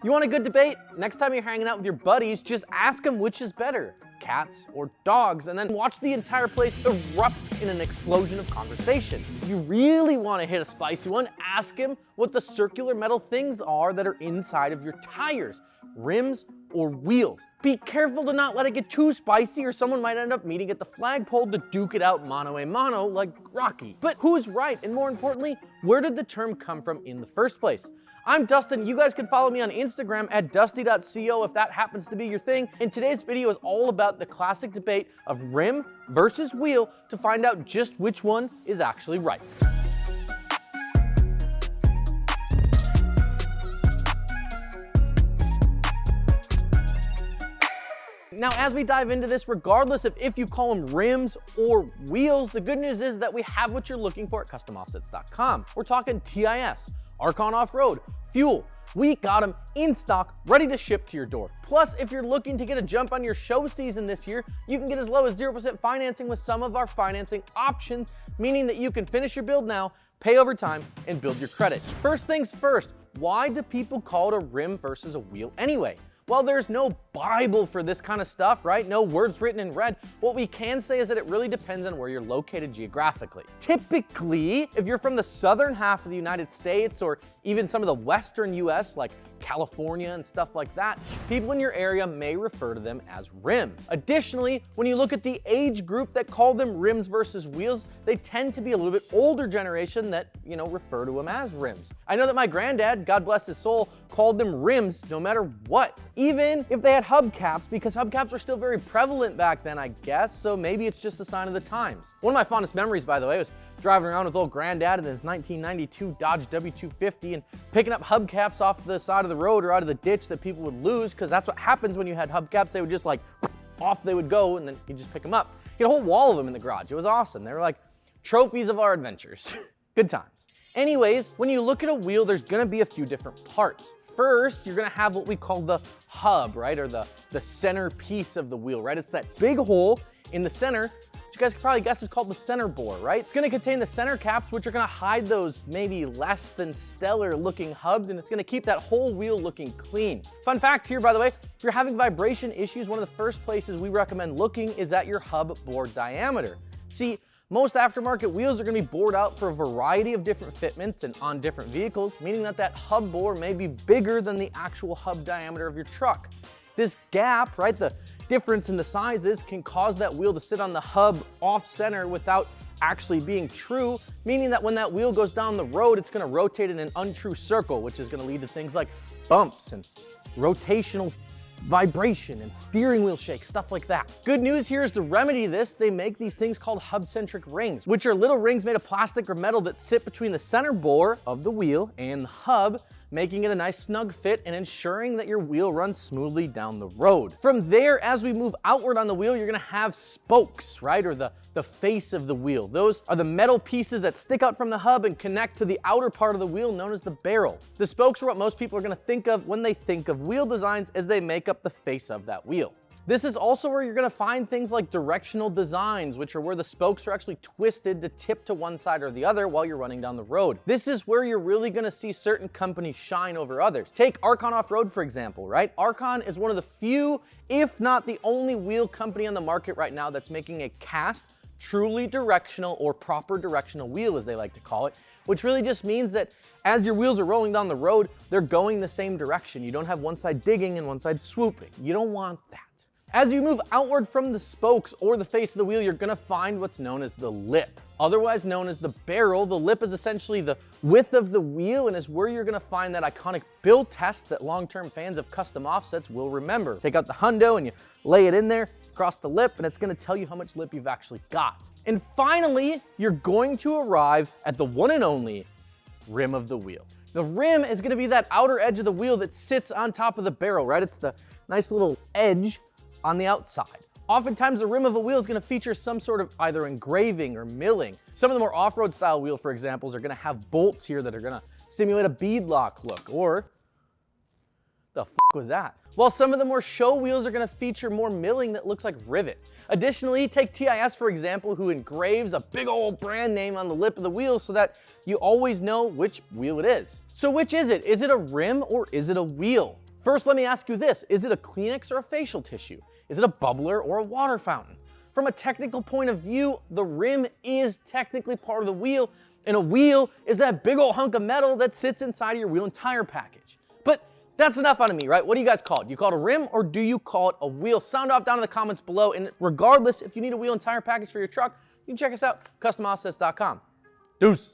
You want a good debate? Next time you're hanging out with your buddies, just ask them which is better, cats or dogs, and then watch the entire place erupt in an explosion of conversation. If you really want to hit a spicy one, ask him what the circular metal things are that are inside of your tires, rims or wheels. Be careful to not let it get too spicy or someone might end up meeting at the flagpole to duke it out mano a mano like Rocky. But who's right? And more importantly, where did the term come from in the first place? I'm Dustin. You guys can follow me on Instagram at dusty.co if that happens to be your thing. And today's video is all about the classic debate of rim versus wheel to find out just which one is actually right. Now, as we dive into this, regardless of if you call them rims or wheels, the good news is that we have what you're looking for at customoffsets.com. We're talking TIS, Archon Off-Road, fuel. We got them in stock, ready to ship to your door. Plus, if you're looking to get a jump on your show season this year, you can get as low as 0% financing with some of our financing options, meaning that you can finish your build now, pay over time, and build your credit. First things first, why do people call it a rim versus a wheel anyway? Well, there's no Bible for this kind of stuff, right? No words written in red. What we can say is that it really depends on where you're located geographically. Typically, if you're from the southern half of the United States or even some of the western US, like California and stuff like that, people in your area may refer to them as rims. Additionally, when you look at the age group that call them rims versus wheels, they tend to be a little bit older generation that, refer to them as rims. I know that my granddad, God bless his soul, called them rims no matter what, even if they had hubcaps, because hubcaps were still very prevalent back then, I guess, so maybe it's just a sign of the times. One of my fondest memories, by the way, was driving around with old granddad in his 1992 Dodge W250 and picking up hubcaps off the side of the road or out of the ditch that people would lose, because that's what happens when you had hubcaps. They would just like, off they would go, and then you just pick them up. You had a whole wall of them in the garage. It was awesome. They were like trophies of our adventures. Good times. Anyways, when you look at a wheel, there's gonna be a few different parts. First, you're gonna have what we call the hub, right? Or the center piece of the wheel, right? It's that big hole in the center, which you guys can probably guess is called the center bore, right? It's gonna contain the center caps, which are gonna hide those maybe less than stellar looking hubs, and it's gonna keep that whole wheel looking clean. Fun fact here, by the way, if you're having vibration issues, one of the first places we recommend looking is at your hub bore diameter. See, most aftermarket wheels are going to be bored out for a variety of different fitments and on different vehicles, meaning that hub bore may be bigger than the actual hub diameter of your truck. This gap, right, the difference in the sizes can cause that wheel to sit on the hub off center without actually being true, meaning that when that wheel goes down the road, it's going to rotate in an untrue circle, which is going to lead to things like bumps and rotational vibration and steering wheel shake, stuff like that. Good news here is to remedy this, they make these things called hub-centric rings, which are little rings made of plastic or metal that sit between the center bore of the wheel and the hub, making it a nice snug fit and ensuring that your wheel runs smoothly down the road. From there, as we move outward on the wheel, you're gonna have spokes, right? Or the face of the wheel. Those are the metal pieces that stick out from the hub and connect to the outer part of the wheel known as the barrel. The spokes are what most people are gonna think of when they think of wheel designs, as they make up the face of that wheel. This is also where you're gonna find things like directional designs, which are where the spokes are actually twisted to tip to one side or the other while you're running down the road. This is where you're really gonna see certain companies shine over others. Take Archon Off-Road, for example, right? Archon is one of the few, if not the only wheel company on the market right now that's making a cast, truly directional or proper directional wheel, as they like to call it, which really just means that as your wheels are rolling down the road, they're going the same direction. You don't have one side digging and one side swooping. You don't want that. As you move outward from the spokes or the face of the wheel, you're gonna find what's known as the lip, otherwise known as the barrel. The lip is essentially the width of the wheel and is where you're gonna find that iconic build test that long-term fans of custom offsets will remember. Take out the hundo and you lay it in there, across the lip, and it's gonna tell you how much lip you've actually got. And finally, you're going to arrive at the one and only rim of the wheel. The rim is gonna be that outer edge of the wheel that sits on top of the barrel, right? It's the nice little edge on the outside. Oftentimes the rim of a wheel is going to feature some sort of either engraving or milling. Some of the more off-road style wheel, for example, are going to have bolts here that are going to simulate a beadlock look, or the f was that? While some of the more show wheels are going to feature more milling that looks like rivets. Additionally, take TIS for example, who engraves a big old brand name on the lip of the wheel so that you always know which wheel it is. So which is it? Is it a rim or is it a wheel? First, let me ask you this. Is it a Kleenex or a facial tissue? Is it a bubbler or a water fountain? From a technical point of view, the rim is technically part of the wheel, and a wheel is that big old hunk of metal that sits inside of your wheel and tire package. But that's enough out of me, right? What do you guys call it? Do you call it a rim or do you call it a wheel? Sound off down in the comments below, and regardless, if you need a wheel and tire package for your truck, you can check us out, customoffsets.com. Deuce.